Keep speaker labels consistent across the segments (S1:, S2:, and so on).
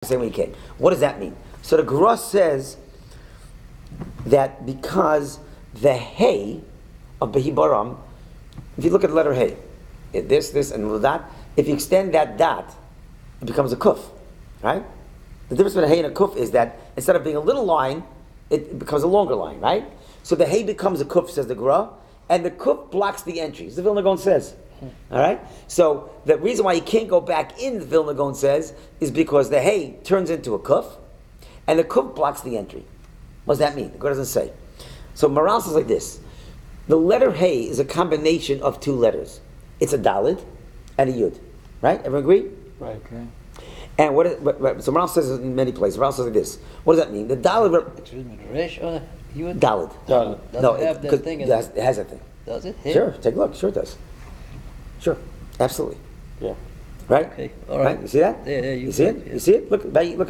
S1: the same way he came. What does that mean? So the Gemara says that because the hay of Behi Baram, if you look at the letter hay, this, and that, if you extend that dot, it becomes a kuf, right? The difference between a hay and a kuf is that instead of being a little line, it becomes a longer line, right? So the hay becomes a kuf, says the Gemara, and the kuf blocks the entry. As the Vilna Gaon says. All right? So the reason why you can't go back in, the Vilna Gaon says, is because the hay turns into a kuf, and the kuf blocks the entry. What does that mean? The Gemara doesn't say. So Maral says like this. The letter hay is a combination of two letters. It's a dalid and a yud. Right? Everyone agree?
S2: Right. Okay.
S1: And so Maral says it in many places. Maral says like this. What does that mean? The dalid...
S3: Excuse me, the resh or the yud?
S1: Dalid.
S3: Does
S1: No,
S3: it have that thing?
S1: it has that thing.
S3: Does it?
S1: Sure, take a look. Sure it does. Sure, absolutely.
S2: Yeah.
S1: Right?
S3: Okay, all right.
S1: You see that?
S3: Yeah,
S1: you see it?
S3: yeah.
S1: You see it? Look at Bayi.
S3: No,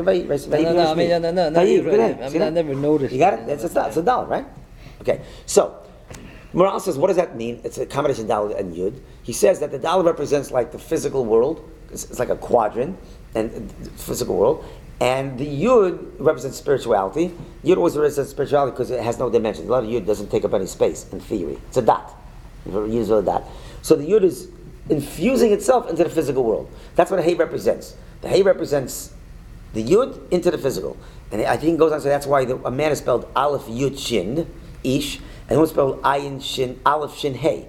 S1: you're
S3: you're
S1: right.
S3: right.
S1: See
S3: I
S1: that?
S3: never noticed.
S1: You got it? It's a dollar, right? Okay, so Moral says, what does that mean? It's a combination of dollar and yud. He says that the dollar represents like the physical world. It's like a quadrant, and physical world. And the yud represents spirituality. Yud always represents spirituality because it has no dimension. A lot of yud doesn't take up any space in theory. It's a dot. You use a dot. So the yud is infusing itself into the physical world. That's what a hay represents. The hay represents the yud into the physical. And I think it goes on to say that's why a man is spelled Aleph Yud Shin, Ish, and the woman is spelled Ayin Shin, Aleph Shin Hay.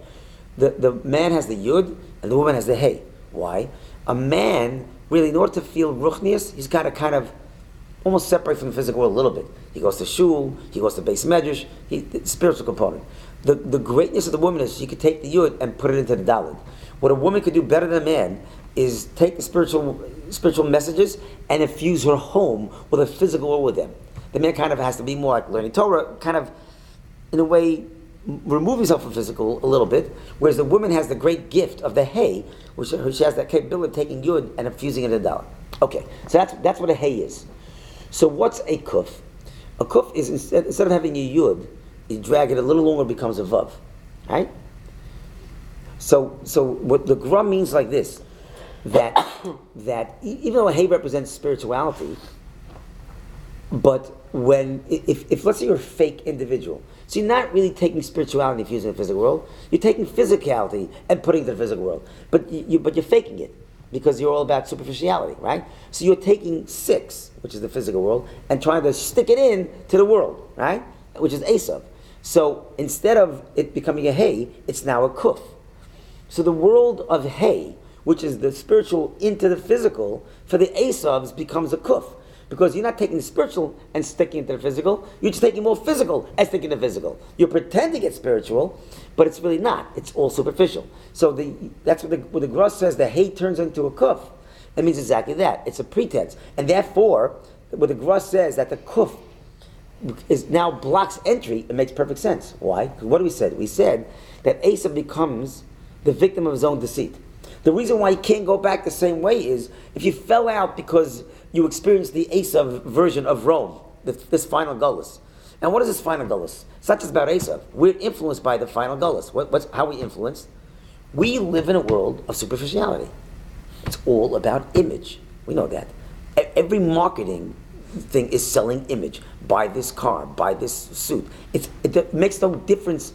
S1: The man has the yud and the woman has the hay. Why? A man, really, in order to feel ruchnius, he's got to kind of almost separate from the physical world a little bit. He goes to shul, he goes to Beis Medrash, the spiritual component. The greatness of the woman is she could take the yud and put it into the dalid. What a woman could do better than a man is take the spiritual messages and infuse her home with a physical world with them. The man kind of has to be more like learning Torah, kind of, in a way, remove himself from physical a little bit, whereas the woman has the great gift of the hay, which she has that capability of taking yud and infusing it in the dalid. Okay, so that's what a hay is. So what's a kuf? A kuf is, instead of having a yud, you drag it a little longer, it becomes a vav, right? So what the Gra means like this, that even though a hay represents spirituality, but if let's say you're a fake individual, so you're not really taking spirituality and infusing it in the physical world, you're taking physicality and putting it in the physical world, but you're faking it because you're all about superficiality, right? So you're taking 6, which is the physical world, and trying to stick it in to the world, right? Which is Esav. So instead of it becoming a hay, it's now a kuf. So the world of hay, which is the spiritual into the physical, for the Esavs becomes a kuf. Because you're not taking the spiritual and sticking it to the physical, you're just taking more physical and sticking to the physical. You're pretending it's spiritual, but it's really not. It's all superficial. So that's what the Gra says, the hay turns into a kuf. It means exactly that. It's a pretense. And therefore, what the Gra says that the kuf is now blocks entry, it makes perfect sense. Why? Because what do we said? We said that Esav becomes the victim of his own deceit. The reason why he can't go back the same way is if you fell out because you experienced the Esav version of Rome, this final gullus. And what is this final gullus? It's not just about Esav. We're influenced by the final gullus. How we influenced? We live in a world of superficiality. It's all about image. We know that. Every marketing thing is selling image. Buy this car, buy this suit. It makes no difference.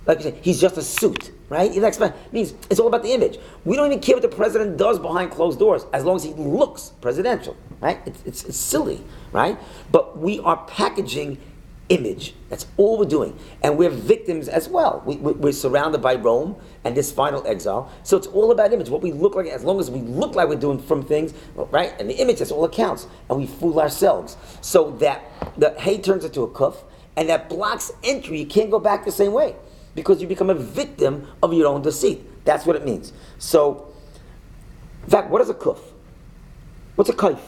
S1: Like you say, he's just a suit, right? It means it's all about the image. We don't even care what the president does behind closed doors, as long as he looks presidential, right? It's silly, right? But we are packaging image. That's all we're doing. And we're victims as well. We're surrounded by Rome and this final exile. So it's all about image. What we look like, as long as we look like we're doing from things, right? And the image, that's all that counts. And we fool ourselves. So that the hay turns into a kuf, and that blocks entry. You can't go back the same way because you become a victim of your own deceit. That's what it means. So, in fact, what is a kuf? What's a kaif?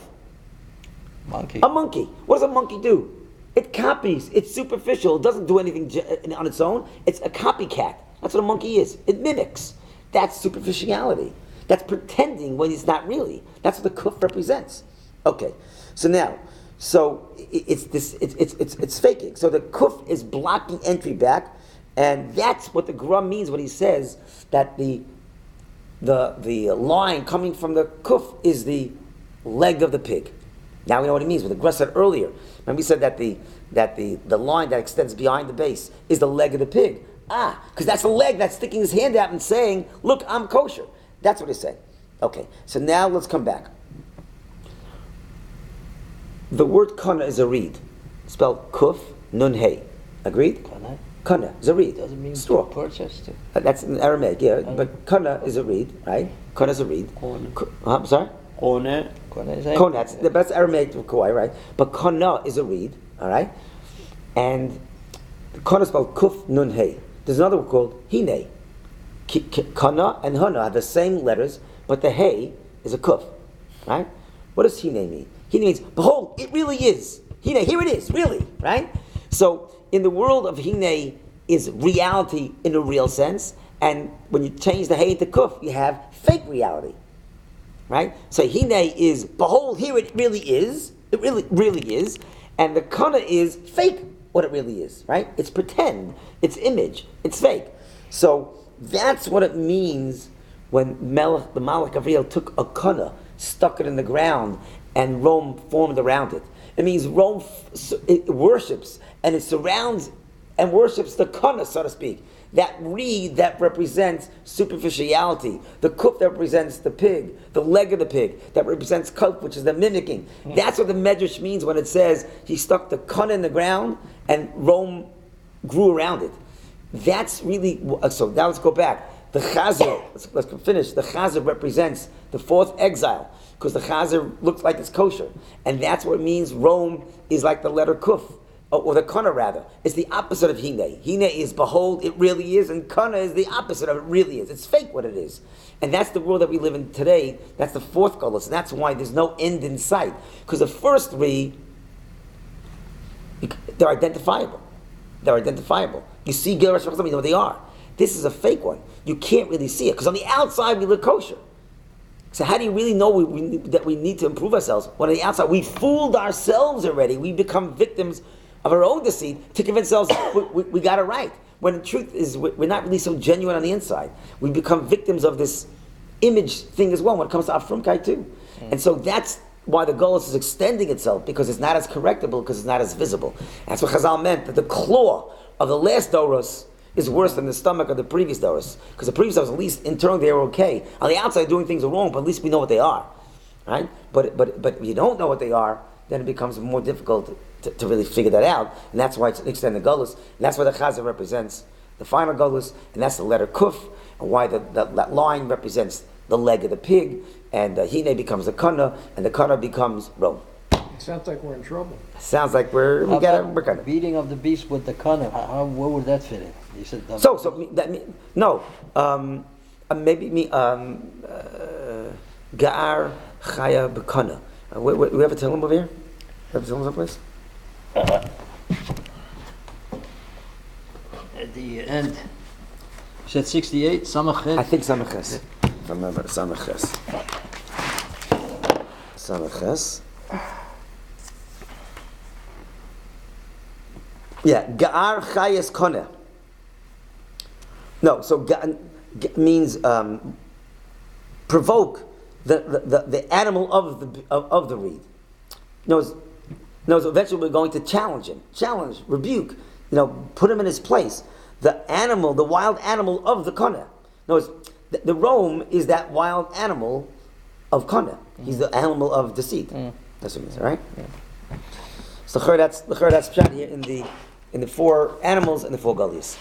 S3: Monkey.
S1: A monkey. What does a monkey do? It copies. It's superficial. It doesn't do anything on its own. It's a copycat. That's what a monkey is. It mimics. That's superficiality. That's pretending when it's not really. That's what the kuf represents. Okay. So now, it's faking. So the kuf is blocking entry back, and that's what the Gra means when he says that the line coming from the kuf is the leg of the pig. Now we know what he means. What the Gra said earlier. Remember we said that the line that extends behind the base is the leg of the pig. Because that's the leg that's sticking his hand out and saying, look, I'm kosher. That's what he's saying. Okay, so now let's come back. The word kana is a reed. Spelled kuf, nun, hey. Agreed?
S3: Kana?
S1: Kana is a reed.
S3: Doesn't mean
S1: straw.
S3: purchase too.
S1: That's in Aramaic, yeah. But kana is a reed, right? Kana is a reed. I'm sorry?
S3: Kona. Kona is
S1: Kona, that's Aramaic to koi, right? But kana is a reed, all right? And kana is spelled kuf, nun, hey. There's another word called hine. Kana and hana have the same letters, but the hey is a kuf, right? What does hine mean? Hine means, behold, it really is. Hine, here it is, really, right? So, in the world of hine is reality in a real sense, and when you change the hey into kuf, you have fake reality, right? So hine is, behold, here it really is. It really is. And the kana is fake what it really is, right? It's pretend, it's image, it's fake. So that's what it means when the Malach Gabriel took a kana, stuck it in the ground, and Rome formed around it. It means Rome it worships, and it surrounds and worships the kana, so to speak. That reed that represents superficiality, the kuf that represents the pig, the leg of the pig that represents kuf, which is the mimicking. That's what the Medrash means when it says he stuck the kana in the ground and Rome grew around it. That's really so. Now let's go back. The Chazer, let's finish. The Chazer represents the fourth exile because the Chazer looks like it's kosher, and that's what it means. Rome is like the letter kuf. Or the kana rather, it's the opposite of hine. Hine is behold, it really is, and kana is the opposite of it really is. It's fake what it is. And that's the world that we live in today. That's the fourth galus, and that's why there's no end in sight. Because the first three, they're identifiable. They're identifiable. You see Gil Rosh Hashanah, you know what they are. This is a fake one. You can't really see it, because on the outside we look kosher. So how do you really know that we need to improve ourselves? When on the outside we fooled ourselves already. We become victims of our own deceit to convince ourselves we got it right. When the truth is we're not really so genuine on the inside. We become victims of this image thing as well when it comes to Afrumkai too. And so that's why the Golus is extending itself, because it's not as correctable, because it's not as visible. That's what Chazal meant, that the claw of the last Doros is worse than the stomach of the previous Doros. Because the previous Doros, at least internally they were okay. On the outside doing things are wrong, but at least we know what they are. Right? But if you don't know what they are, then it becomes more difficult to really figure that out, and that's why it's an extended Golus, and that's why the Chazer represents the final Golus, and that's the letter Kuf, and why that line represents the leg of the pig, and Hine becomes the Kana, and the Kana becomes Rome.
S2: It sounds like we're in trouble.
S1: Sounds like we're kind of
S3: beating of the beast with the kana. Where would that fit in? You said
S1: maybe me Ga'ar Chaya B'Kana. We have a Tehillim over here? We have a Tehillim someplace?
S3: At the end, you said 68, Samachet?
S1: I think Samachet. If I remember, Samachet. Samachet. Yeah, Ga'ar Chayes Koneh. No, so means provoke the animal of the reed. No, so eventually we're going to challenge him, rebuke, put him in his place. The animal, the wild animal of the Koneh. No, the Rome is that wild animal of Koneh. He's the animal of deceit. That's what it means, right? Yeah. So that's pshat here in the four animals and the four gullies.